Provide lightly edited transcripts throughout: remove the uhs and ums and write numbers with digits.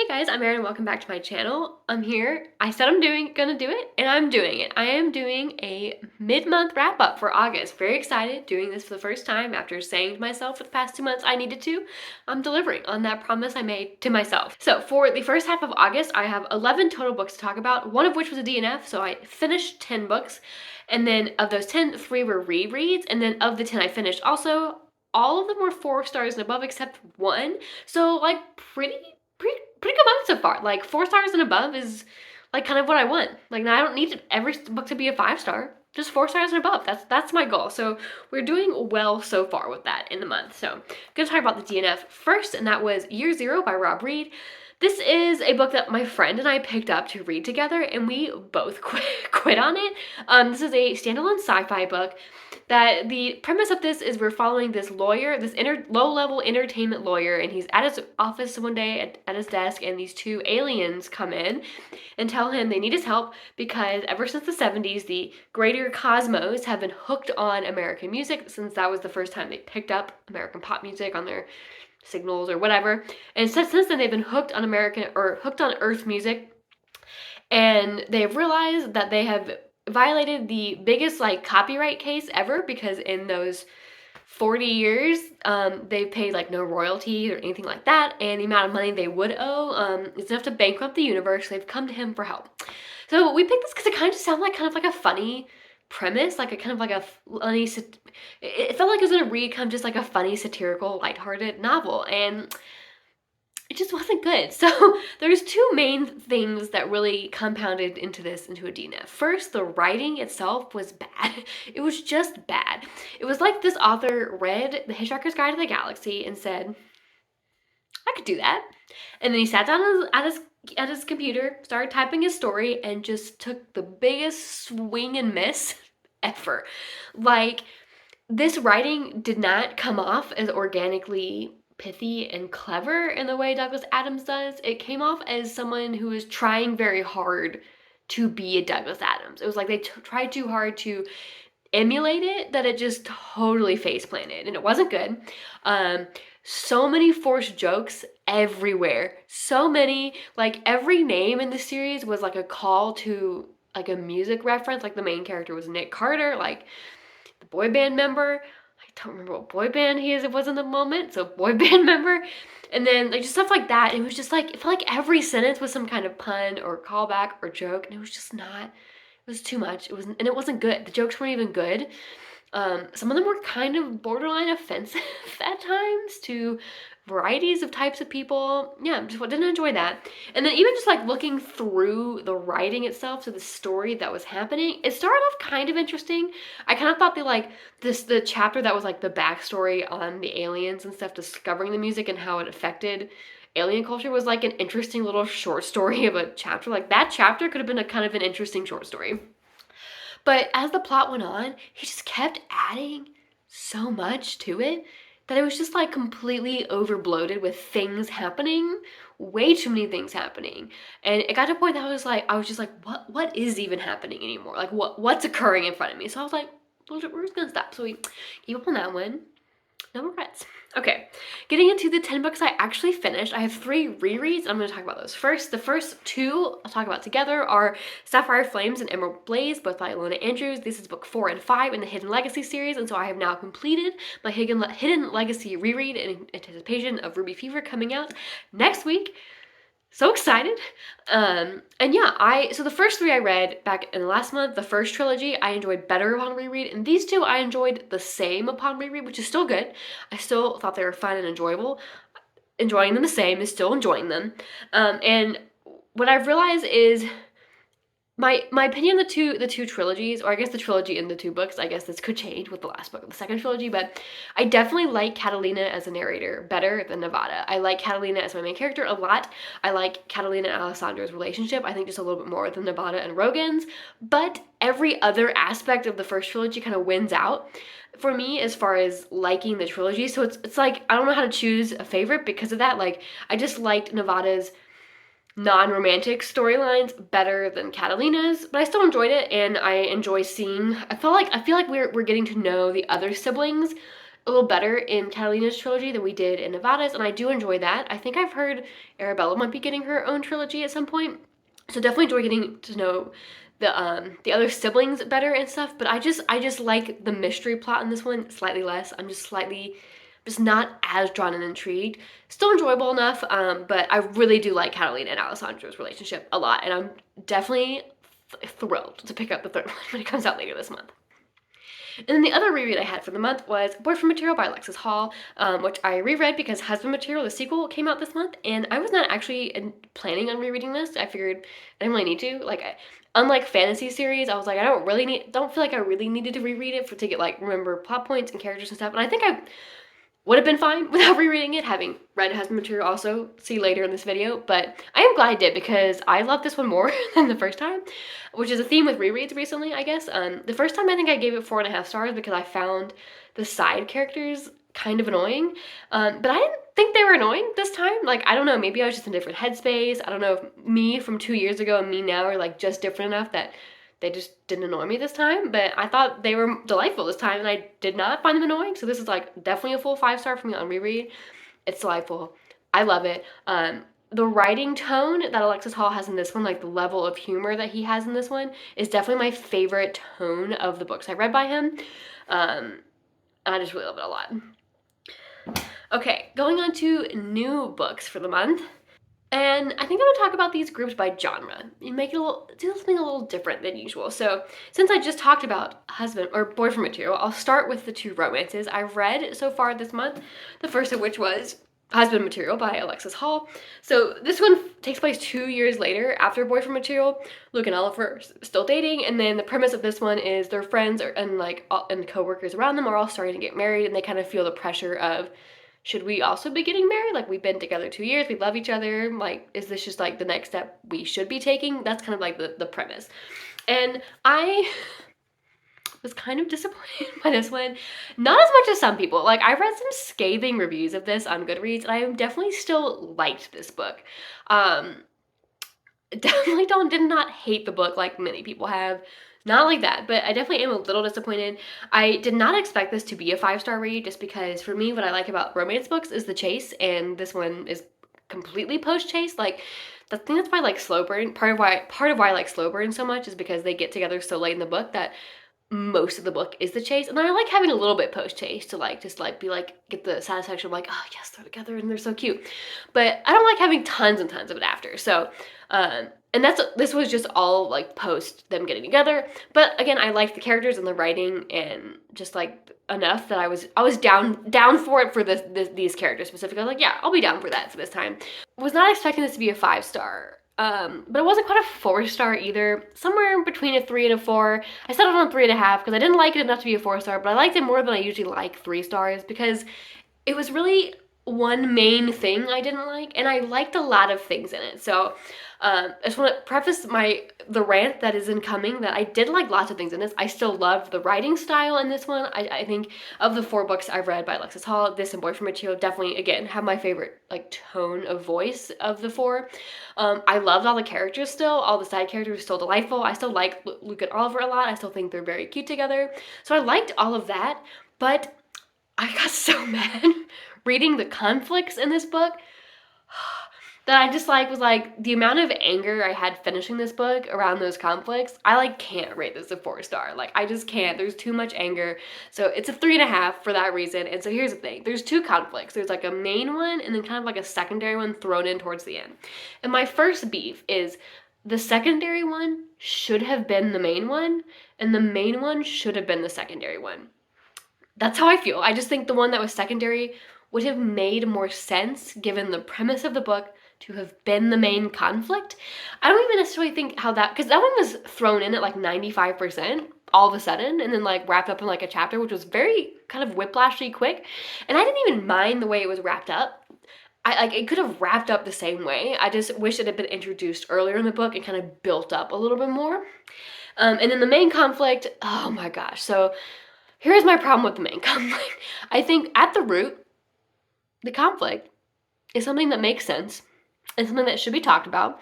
Hey guys, I'm Erin and welcome back to my channel. I'm here. I said I'm gonna do it, and I'm doing it. I am doing a mid-month wrap-up for August. Very excited, doing this for the first time after saying to myself for the past 2 months I needed to. I'm delivering on that promise I made to myself. So for the first half of August, I have 11 total books to talk about, one of which was a DNF, so I finished 10 books. And then of those 10, 3 were rereads, and then of the 10 I finished also, all of them were 4 stars and above except one. So like pretty good month so far. Like 4 stars and above is like kind of what I want. Like now I don't need every book to be a 5-star. Just 4 stars and above. That's my goal. So we're doing well so far with that in the month. So I'm gonna talk about the DNF first, and that was Year Zero by Reid. This is a book that my friend and I picked up to read together, and we both quit on it. This is a standalone sci-fi book. That the premise of this is we're following this lawyer, this low-level entertainment lawyer, and he's at his office one day at his desk, and these 2 aliens come in and tell him they need his help because ever since the 70s, the greater cosmos have been hooked on American music, since that was the first time they picked up American pop music on their signals or whatever. And since then, they've been hooked on Earth music, and they've realized that they have violated the biggest like copyright case ever, because in those 40 years they've paid like no royalties or anything like that, and the amount of money they would owe is enough to bankrupt the universe. They've come to him for help. So we picked this because it kind of just sounded like kind of like a funny premise, like a kind of like a funny, it felt like it was gonna read kind of just like a funny, satirical, lighthearted novel, and it just wasn't good. So there's 2 main things that really compounded into a DNF. First, the writing itself was bad. It was just bad. It was like this author read The Hitchhiker's Guide to the Galaxy and said, I could do that. And then he sat down at his computer, started typing his story, and just took the biggest swing and miss ever. Like, this writing did not come off as organically pithy and clever in the way Douglas Adams does. It came off as someone who was trying very hard to be a Douglas Adams. It was like they tried too hard to emulate it that it just totally face planted, and it wasn't good. So many forced jokes everywhere. So many, like every name in the series was like a call to like a music reference. Like the main character was Nick Carter, like the boy band member. I don't remember what boy band it was in the moment, so boy band member. And then like just stuff like that. It was just like, it felt like every sentence was some kind of pun or callback or joke, and it was just not, it was too much. And it wasn't good. The jokes weren't even good. Some of them were kind of borderline offensive at times to varieties of types of people. Yeah, just didn't enjoy that. And then even just like looking through the writing itself, so the story that was happening, it started off kind of interesting. I kind of thought the chapter that was like the backstory on the aliens and stuff, discovering the music and how it affected alien culture, was like an interesting little short story of a chapter. Like that chapter could have been a kind of an interesting short story. But as the plot went on, he just kept adding so much to it that it was just like completely overbloated with things happening, way too many things happening. And it got to a point that I was just like, what is even happening anymore? Like what's occurring in front of me? So I was like, we're just gonna stop. So we gave up on that one. No regrets. Okay, getting into the 10 books I actually finished. I have 3 rereads. I'm going to talk about those first. The first 2 I'll talk about together are Sapphire Flames and Emerald Blaze, both by Ilona Andrews. This is book 4 and 5 in the Hidden Legacy series, and so I have now completed my Hidden Legacy reread in anticipation of Ruby Fever coming out next week. So excited. And yeah, so the first 3 I read back in the last month. The first trilogy I enjoyed better upon reread, and these 2 I enjoyed the same upon reread, which is still good. I still thought they were fun and enjoyable. Enjoying them the same is still enjoying them. And what I've realized is my opinion of the two trilogies, or I guess the trilogy in the 2 books, I guess this could change with the last book of the second trilogy, but I definitely like Catalina as a narrator better than Nevada. I like Catalina as my main character a lot. I like Catalina and Alexandra's relationship, I think, just a little bit more than Nevada and Rogan's, but every other aspect of the first trilogy kind of wins out for me as far as liking the trilogy. So it's like, I don't know how to choose a favorite because of that. Like, I just liked Nevada's non-romantic storylines better than Catalina's, but I still enjoyed it, and I enjoy seeing, I feel like we're getting to know the other siblings a little better in Catalina's trilogy than we did in Nevada's, and I do enjoy that. I think I've heard Arabella might be getting her own trilogy at some point, so definitely enjoy getting to know the other siblings better and stuff. But I just like the mystery plot in this one slightly less. I'm just not as drawn and intrigued. Still enjoyable enough, but I really do like Catalina and Alessandra's relationship a lot, and I'm definitely thrilled to pick up the third one when it comes out later this month. And then the other reread I had for the month was Boyfriend Material by Alexis Hall, which I reread because Husband Material, the sequel, came out this month, and I was not actually planning on rereading this. I figured I didn't really need to. Like, unlike fantasy series, I was like, I don't feel like I really needed to reread it to get, like, remember plot points and characters and stuff, and I think I would have been fine without rereading it, having read Husband Material also, see later in this video, but I am glad I did because I love this one more than the first time, which is a theme with rereads recently, I guess. The first time I think I gave it 4.5 stars because I found the side characters kind of annoying, but I didn't think they were annoying this time. Like, I don't know, maybe I was just in a different headspace. I don't know if me from 2 years ago and me now are like just different enough that they just didn't annoy me this time, but I thought they were delightful this time, and I did not find them annoying, so this is like definitely a full 5-star for me on reread. It's delightful. I love it. The writing tone that Alexis Hall has in this one, like the level of humor that he has in this one, is definitely my favorite tone of the books I read by him. I just really love it a lot. Okay, going on to new books for the month. And I think I'm gonna talk about these groups by genre and make it do something a little different than usual. So since I just talked about husband or boyfriend material, I'll start with the 2 romances I've read so far this month. The first of which was Husband Material by Alexis Hall. So this one takes place 2 years later after Boyfriend Material. Luke and Oliver are still dating, and then the premise of this one is their friends and co-workers around them are all starting to get married, and they kind of feel the pressure of, should we also be getting married? Like, we've been together 2 years, we love each other, like, is this just like the next step we should be taking? That's kind of like the premise. And I was kind of disappointed by this one. Not as much as some people. Like, I read some scathing reviews of this on Goodreads, and I definitely still liked this book. Definitely did not hate the book like many people have. Not like that, but I definitely am a little disappointed. I did not expect this to be a 5-star read, just because for me, what I like about romance books is the chase, and this one is completely post-chase. Like, the thing that's why I like slow burn, part of why I like slow burn so much is because they get together so late in the book that most of the book is the chase, and I like having a little bit post-chase to like just like be like get the satisfaction of like, oh yes, they're together and they're so cute, but I don't like having tons and tons of it after. So and this was just all like post them getting together, but again, I liked the characters and the writing and just like enough that I was down for it for these characters specifically. I was like, yeah, I'll be down for that for this time. Was not expecting this to be a 5-star. But it wasn't quite a 4-star either. Somewhere between a 3 and a 4. I settled on 3.5 because I didn't like it enough to be a 4-star, but I liked it more than I usually like 3 stars because it was really one main thing I didn't like, and I liked a lot of things in it. So I just want to preface the rant that is incoming that I did like lots of things in this. I still loved the writing style in this one. I think of the 4 books I've read by Alexis Hall, this and Boyfriend Material definitely, again, have my favorite like tone of voice of the 4. I loved all the characters still. All the side characters were still delightful. I still like Luke and Oliver a lot. I still think they're very cute together. So I liked all of that, but I got so mad reading the conflicts in this book that I just like was like the amount of anger I had finishing this book around those conflicts. I like can't rate this a 4-star. Like, I just can't. There's too much anger. So it's a 3.5 for that reason. And so here's the thing. There's 2 conflicts. There's like a main one and then kind of like a secondary one thrown in towards the end. And my first beef is the secondary one should have been the main one, and the main one should have been the secondary one. That's how I feel. I just think the one that was secondary would have made more sense given the premise of the book to have been the main conflict. I don't even necessarily think how that, because that one was thrown in at like 95% all of a sudden and then like wrapped up in like a chapter, which was very kind of whiplashy quick. And I didn't even mind the way it was wrapped up. It could have wrapped up the same way. I just wish it had been introduced earlier in the book and kind of built up a little bit more. And then the main conflict, oh my gosh. So here's my problem with the main conflict. I think at the root, the conflict is something that makes sense and something that should be talked about.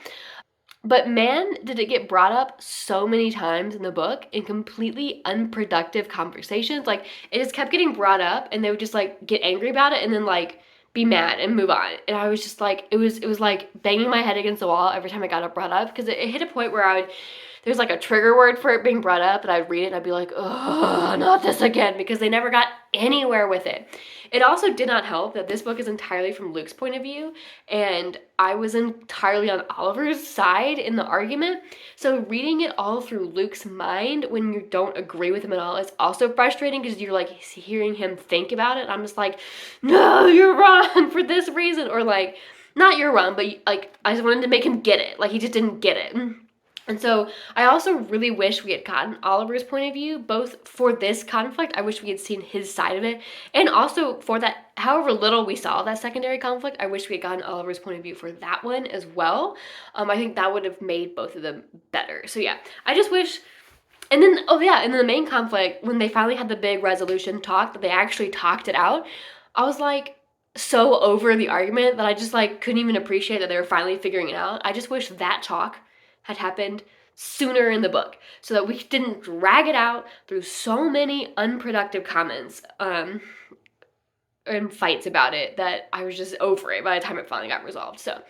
But man, did it get brought up so many times in the book in completely unproductive conversations. Like, it just kept getting brought up, and they would just, like, get angry about it and then, like, be mad and move on. And I was just like, it was like banging my head against the wall every time I got it brought up, because it hit a point where there's like a trigger word for it being brought up, and I'd read it and I'd be like, oh, not this again, because they never got anywhere with it. It also did not help that this book is entirely from Luke's point of view, and I was entirely on Oliver's side in the argument. So reading it all through Luke's mind when you don't agree with him at all is also frustrating, because you're like hearing him think about it. I'm just like, no, you're wrong for this reason, or like, not you're wrong, but like, I just wanted to make him get it. Like, he just didn't get it. And so I also really wish we had gotten Oliver's point of view, both for this conflict. I wish we had seen his side of it, and also for that, however little we saw that secondary conflict, I wish we had gotten Oliver's point of view for that one as well. I think that would have made both of them better. So yeah, I just wish. And then, oh yeah, and then the main conflict, when they finally had the big resolution talk, that they actually talked it out, I was like so over the argument that I just like couldn't even appreciate that they were finally figuring it out. I just wish that talk had happened sooner in the book, so that we didn't drag it out through so many unproductive comments and fights about it, that I was just over it by the time it finally got resolved. So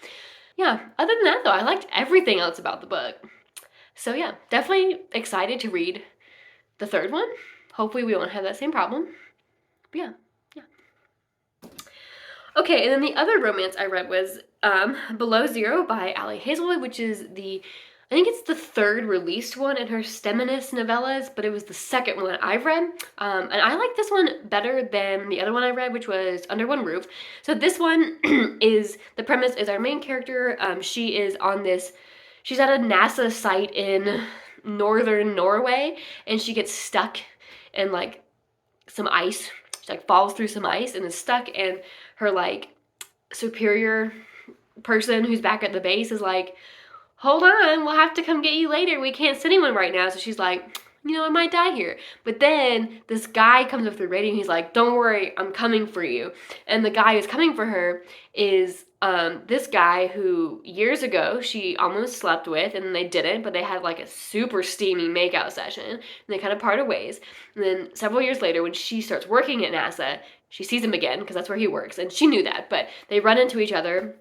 yeah, other than that though, I liked everything else about the book. So yeah, definitely excited to read the third one. Hopefully we won't have that same problem. But yeah. Okay, and then the other romance I read was Below Zero by Hazelwood, which is I think it's the third released one in her Steminist novellas, but it was the second one I've read. And I like this one better than the other one I read, which was Under One Roof. So this one the premise is our main character, she's at a NASA site in northern Norway, and she gets stuck in like some ice. She like falls through some ice and is stuck, and her like superior person who's back at the base is like, hold on, we'll have to come get you later. We can't send anyone right now. So she's like, I might die here. But then this guy comes up through radio and he's like, don't worry, I'm coming for you. And the guy who's coming for her is this guy who years ago she almost slept with, and they didn't, but they had like a super steamy makeout session, and they kind of parted ways. And then several years later, when she starts working at NASA, she sees him again, because that's where he works, and she knew that, but they run into each other.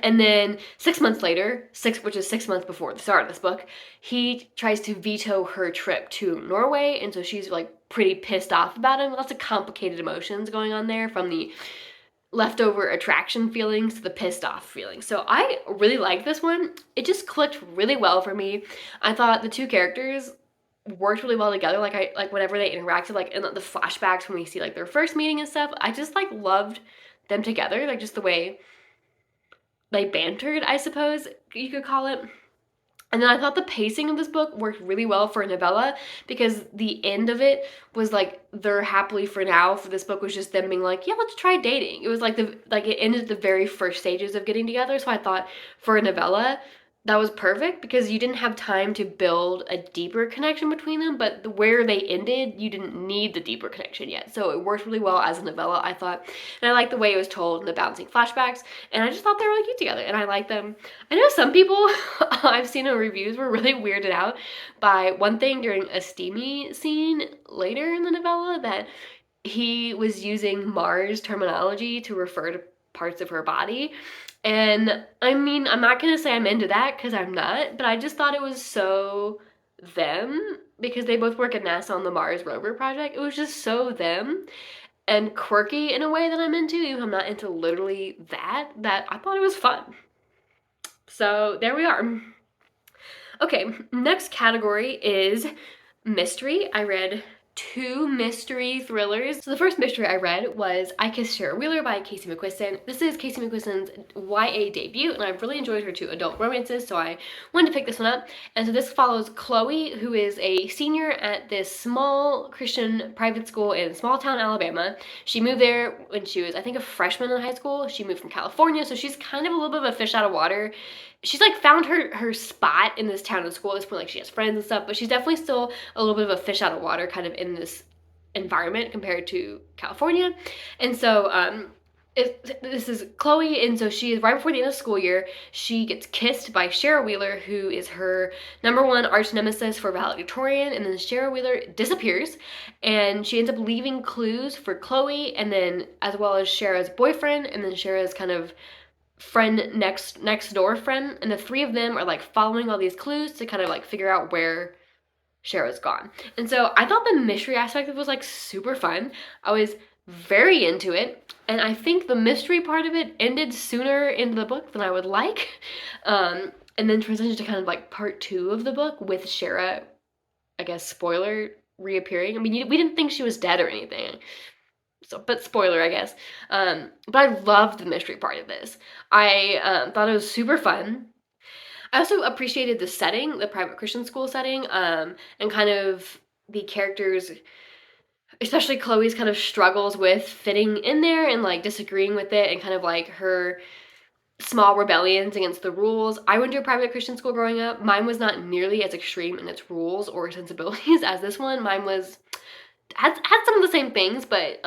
And then 6 months later, which is 6 months before the start of this book, he tries to veto her trip to Norway, and so she's like pretty pissed off about him. Lots of complicated emotions going on there, from the leftover attraction feelings to the pissed off feelings. So I really liked this one. It just clicked really well for me. I thought the two characters worked really well together. Like whenever they interacted, like in the flashbacks when we see like their first meeting and stuff, I just like loved them together. Like just the way they bantered, I suppose you could call it. And then I thought the pacing of this book worked really well for a novella, because the end of it was like they're happily for now. For this book was just them being like, yeah, let's try dating. It was like it ended at the very first stages of getting together. So I thought for a novella, that was perfect, because you didn't have time to build a deeper connection between them, but where they ended, you didn't need the deeper connection yet. So it worked really well as a novella, I thought. And I liked the way it was told and the bouncing flashbacks, and I just thought they were really cute together, and I like them. I know some people I've seen in reviews were really weirded out by one thing during a steamy scene later in the novella, that he was using Mars terminology to refer to parts of her body. And I mean, I'm not going to say I'm into that, because I'm not, but I just thought it was so them, because they both work at NASA on the Mars rover project. It was just so them and quirky in a way that I'm into, even if I'm not into literally that I thought it was fun. So there we are. Okay, next category is mystery. I read 2 mystery thrillers. So the first mystery I read was I Kissed Shara Wheeler by Casey McQuiston. This is Casey McQuiston's YA debut, and I've really enjoyed her 2 adult romances, so I wanted to pick this one up. And so this follows Chloe, who is a senior at this small Christian private school in small town Alabama. She moved there when she was, I think, a freshman in high school. She moved from California, so she's kind of a little bit of a fish out of water. She's like found her spot in this town and school at this point, like she has friends and stuff, but she's definitely still a little bit of a fish out of water kind of in this environment compared to California. And so this is Chloe, and so she is right before the end of school year. She gets kissed by Shara Wheeler, who is her #1 arch nemesis for valedictorian, and then Shara Wheeler disappears, and she ends up leaving clues for Chloe, and then as well as Shara's boyfriend, and then Shara's kind of friend next door friend, and the three of them are like following all these clues to kind of like figure out where Shara's gone. And so I thought the mystery aspect of it was like super fun. I was very into it, and I think the mystery part of it ended sooner into the book than I would like, and then transitioned to kind of like part 2 of the book with Shara, I guess, spoiler, reappearing. I mean, we didn't think she was dead or anything, so, but spoiler, I guess. But I loved the mystery part of this. I thought it was super fun. I also appreciated the setting, the private Christian school setting, and kind of the characters, especially Chloe's kind of struggles with fitting in there and like disagreeing with it, and kind of like her small rebellions against the rules. I went to a private Christian school growing up. Mine was not nearly as extreme in its rules or sensibilities as this one. Mine had some of the same things, but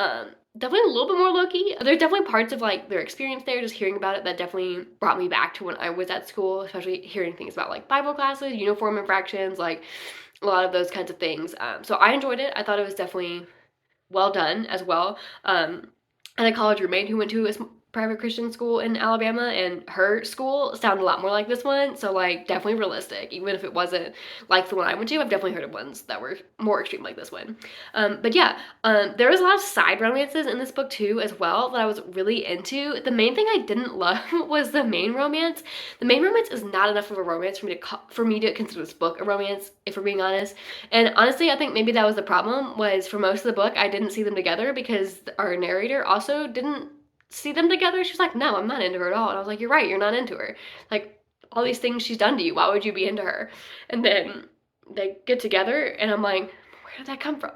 definitely a little bit more low-key. There's definitely parts of like their experience there, just hearing about it, that definitely brought me back to when I was at school, especially hearing things about like Bible classes, uniform infractions, like a lot of those kinds of things. So I enjoyed it. I thought it was definitely well done as well. And a college roommate who went to a private Christian school in Alabama, and her school sounded a lot more like this one, so like definitely realistic. Even if it wasn't like the one I went to, I've definitely heard of ones that were more extreme like this one. But yeah, there was a lot of side romances in this book too as well that I was really into. The main thing I didn't love was the main romance. The main romance is not enough of a romance for me to consider this book a romance, if we're being honest. And honestly, I think maybe that was the problem, was for most of the book I didn't see them together because our narrator also didn't see them together. She was like, no, I'm not into her at all. And I was like, you're right, you're not into her. Like, all these things she's done to you, why would you be into her? And then they get together, and I'm like, where did that come from?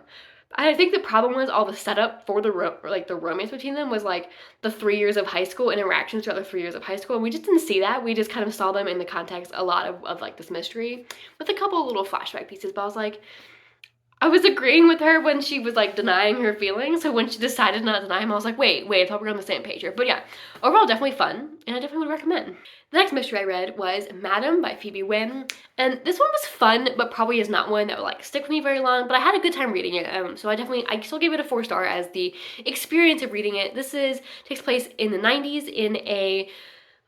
I think the problem was all the setup for the romance between them was like the 3 years of high school interactions throughout the 3 years of high school, and we just didn't see that. We just kind of saw them in the context a lot of like this mystery with a couple of little flashback pieces, but I was like, I was agreeing with her when she was like denying her feelings, so when she decided not to deny them, I was like, wait, I thought we were on the same page here. But yeah, overall definitely fun, and I definitely would recommend. The next mystery I read was Madam by Phoebe Wynne, and this one was fun, but probably is not one that would like stick with me very long, but I had a good time reading it, so I still gave it a 4-star as the experience of reading it. This takes place in the 90s in a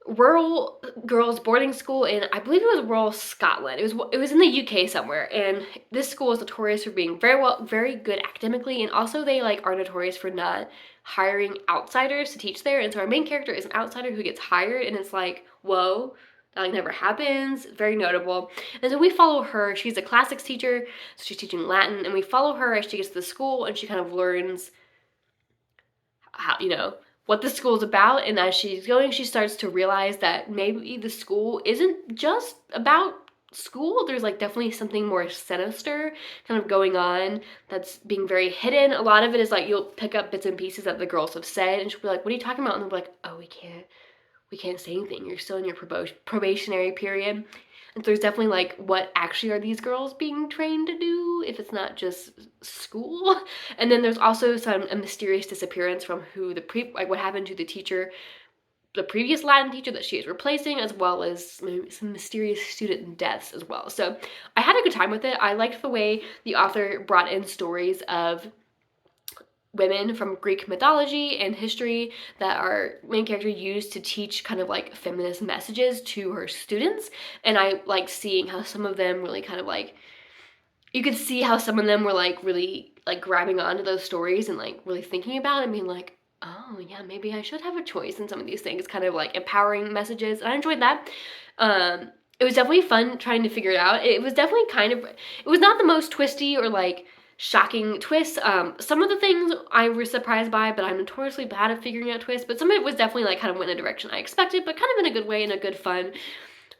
rural girls boarding school in, I believe it was rural Scotland. It was in the UK somewhere, and this school is notorious for being very good academically, and also they like are notorious for not hiring outsiders to teach there. And so our main character is an outsider who gets hired, and it's like, whoa, that like never happens. Very notable. And so we follow her. She's a classics teacher, so she's teaching Latin, and we follow her as she gets to the school, and she kind of learns how, what the school's about. And as she's going, she starts to realize that maybe the school isn't just about school. There's like definitely something more sinister kind of going on that's being very hidden. A lot of it is like you'll pick up bits and pieces that the girls have said, and she'll be like, what are you talking about? And they'll be like, oh, we can't say anything. You're still in your probationary period. And so there's definitely like, what actually are these girls being trained to do if it's not just school? And then there's also a mysterious disappearance from what happened to the teacher, the previous Latin teacher that she is replacing, as well as some mysterious student deaths as well. So I had a good time with it. I liked the way the author brought in stories of women from Greek mythology and history that our main character used to teach kind of like feminist messages to her students. And I like seeing how some of them really kind of like, you could see how some of them were like really like grabbing onto those stories and like really thinking about it and being like, oh yeah, maybe I should have a choice in some of these things, kind of like empowering messages. And I enjoyed that. It was definitely fun trying to figure it out. It was definitely it was not the most twisty or like shocking twists. Some of the things I was surprised by, but I'm notoriously bad at figuring out twists. But some of it was definitely like kind of went in a direction I expected, but kind of in a good way, in a good fun.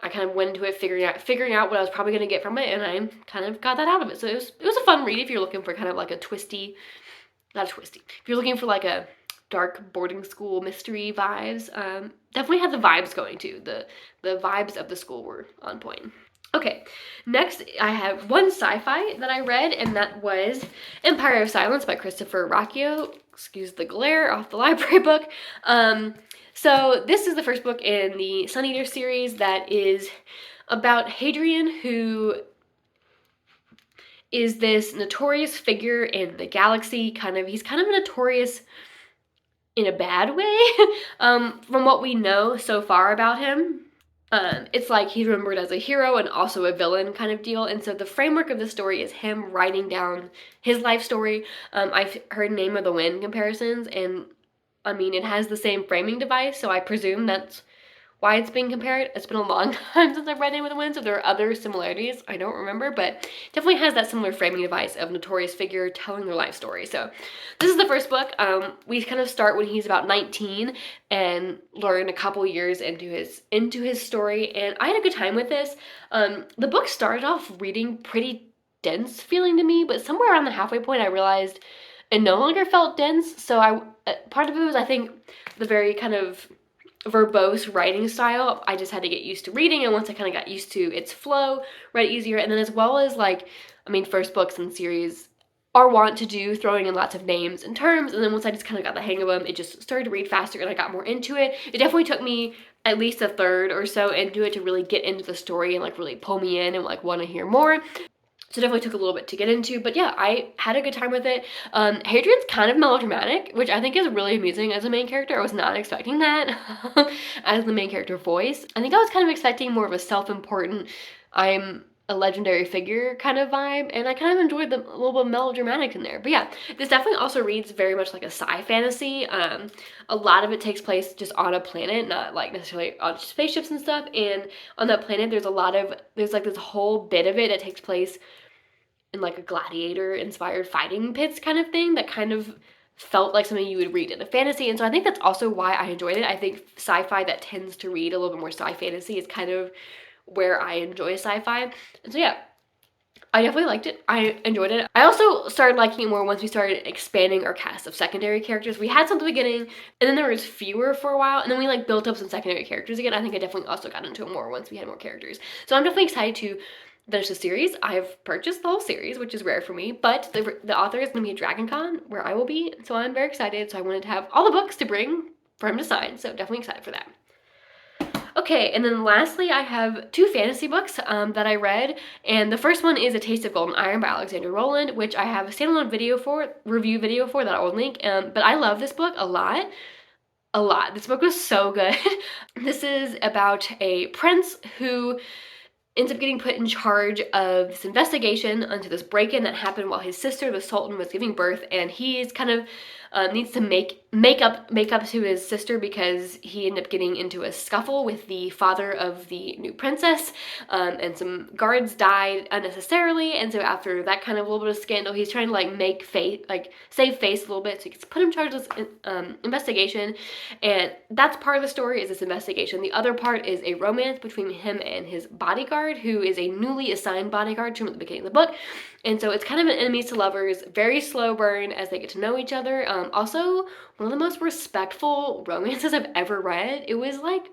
I kind of went into it figuring out what I was probably going to get from it, and I kind of got that out of it. So it was a fun read if you're looking for kind of like if you're looking for like a dark boarding school mystery vibes. Definitely had the vibes going too. The vibes of the school were on point. Okay, next I have one sci-fi that I read, and that was Empire of Silence by Christopher Ruocchio. excuse the glare off the library book. So this is the first book in the Sun Eater series that is about Hadrian, who is this notorious figure in the galaxy. He's kind of notorious in a bad way, from what we know so far about him. It's like he's remembered as a hero and also a villain kind of deal. And so the framework of the story is him writing down his life story. I've heard Name of the Wind comparisons, and I mean, it has the same framing device, so I presume that's why it's being compared. It's been a long time since I've read Name of the Wind, so there are other similarities. I don't remember, but definitely has that similar framing device of notorious figure telling their life story. So this is the first book. We kind of start when he's about 19 and learn a couple years into his story, and I had a good time with this. The book started off reading pretty dense feeling to me, but somewhere around the halfway point I realized it no longer felt dense. So part of it was, I think, the very kind of verbose writing style. I just had to get used to reading, and once I kind of got used to its flow, read easier. And then as well as, like, I mean, first books in series are wont to do throwing in lots of names and terms, and then once I just kind of got the hang of them, it just started to read faster and I got more into it. It definitely took me at least a third or so into it to really get into the story and like really pull me in and like want to hear more. So definitely took a little bit to get into, but yeah, I had a good time with it. Hadrian's kind of melodramatic, which I think is really amusing as a main character. I was not expecting that as the main character voice. I think I was kind of expecting more of a self-important, I'm a legendary figure kind of vibe, and I kind of enjoyed the little bit melodramatic in there. But yeah, this definitely also reads very much like a sci fantasy. A lot of it takes place just on a planet, not like necessarily on spaceships and stuff. And on that planet, there's like this whole bit of it that takes place in like a gladiator inspired fighting pits kind of thing that kind of felt like something you would read in a fantasy. And so I think that's also why I enjoyed it. I think sci-fi that tends to read a little bit more sci-fantasy is kind of where I enjoy sci-fi. And so yeah, I definitely liked it. I enjoyed it. I also started liking it more once we started expanding our cast of secondary characters. We had some at the beginning, and then there was fewer for a while, and then we like built up some secondary characters again. I think I definitely also got into it more once we had more characters. So I'm definitely excited to finish the series. I've purchased the whole series, which is rare for me, but the author is going to be at Dragon Con, where I will be, so I'm very excited. So I wanted to have all the books to bring for him to sign, so definitely excited for that. Okay, and then lastly, I have two fantasy books that I read, and the first one is A Taste of Golden Iron by Alexandra Rowland, which I have a standalone review video for that I will link, but I love this book a lot. This book was so good. This is about a prince who ends up getting put in charge of this investigation into this break-in that happened while his sister, the Sultan, was giving birth, and he's kind of needs to make up to his sister because he ended up getting into a scuffle with the father of the new princess, and some guards died unnecessarily. And so after that kind of little bit of scandal, he's trying to like save face a little bit, so he gets put in charge of this investigation. And that's part of the story, is this investigation. The other part is a romance between him and his bodyguard, who is a newly assigned bodyguard to him at the beginning of the book. And so it's kind of an enemies to lovers, very slow burn as they get to know each other. Also, one of the most respectful romances I've ever read. It was like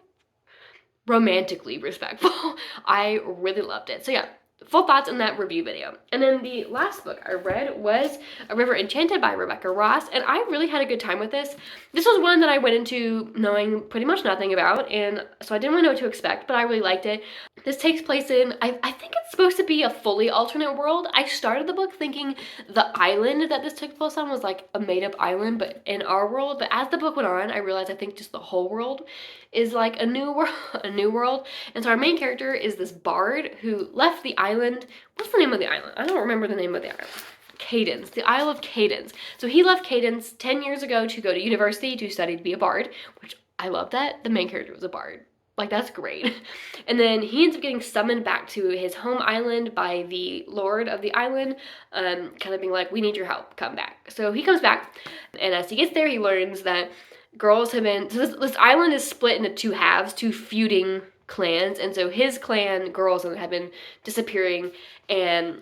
romantically respectful. I really loved it. So yeah, full thoughts on that review video. And then the last book I read was A River Enchanted by Rebecca Ross, and I really had a good time with this. This was one that I went into knowing pretty much nothing about, and so I didn't really know what to expect, but I really liked it. This takes place in, I think it's supposed to be a fully alternate world. I started the book thinking the island that this took place on was like a made-up island, but in our world. But as the book went on, I realized I think just the whole world is like a new world. And so our main character is this bard who left the island. What's the name of the island? I don't remember the name of the island. Cadence, the Isle of Cadence. So he left Cadence 10 years ago to go to university to study to be a bard, which I love that. The main character was a bard. Like, that's great. And then he ends up getting summoned back to his home island by the lord of the island, kind of being like, we need your help, come back. So he comes back, and as he gets there, he learns that girls have been, so this island is split into two halves, two feuding clans, and so his clan girls have been disappearing, and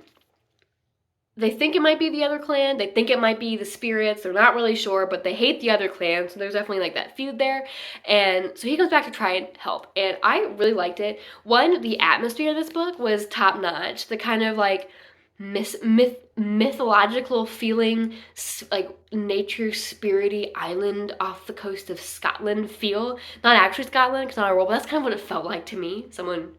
they think it might be the other clan, they think it might be the spirits, they're not really sure, but they hate the other clan, so there's definitely like that feud there. And so he comes back to try and help, and I really liked it. One, the atmosphere of this book was top notch. The kind of like mythological feeling, like nature spirity island off the coast of Scotland feel. Not actually Scotland, because not a world, but that's kind of what it felt like to me. Someone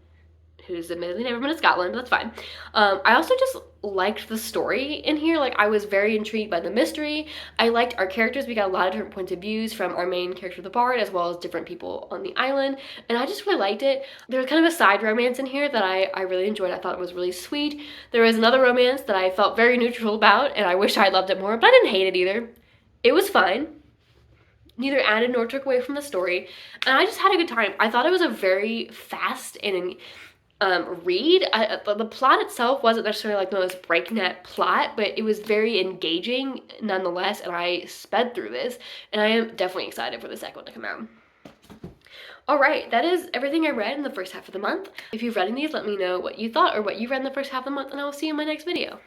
who's admittedly never been to Scotland, but that's fine. I also just liked the story in here. Like, I was very intrigued by the mystery. I liked our characters. We got a lot of different points of views from our main character, the bard, as well as different people on the island, and I just really liked it. There was kind of a side romance in here that I really enjoyed. I thought it was really sweet. There was another romance that I felt very neutral about, and I wish I loved it more, but I didn't hate it either. It was fine. Neither added nor took away from the story, and I just had a good time. I thought it was a very fast and read. The plot itself wasn't necessarily like the most breakneck plot, but it was very engaging nonetheless, and I sped through this, and I am definitely excited for the second one to come out. Alright, that is everything I read in the first half of the month. If you've read any of these, let me know what you thought or what you read in the first half of the month, and I will see you in my next video.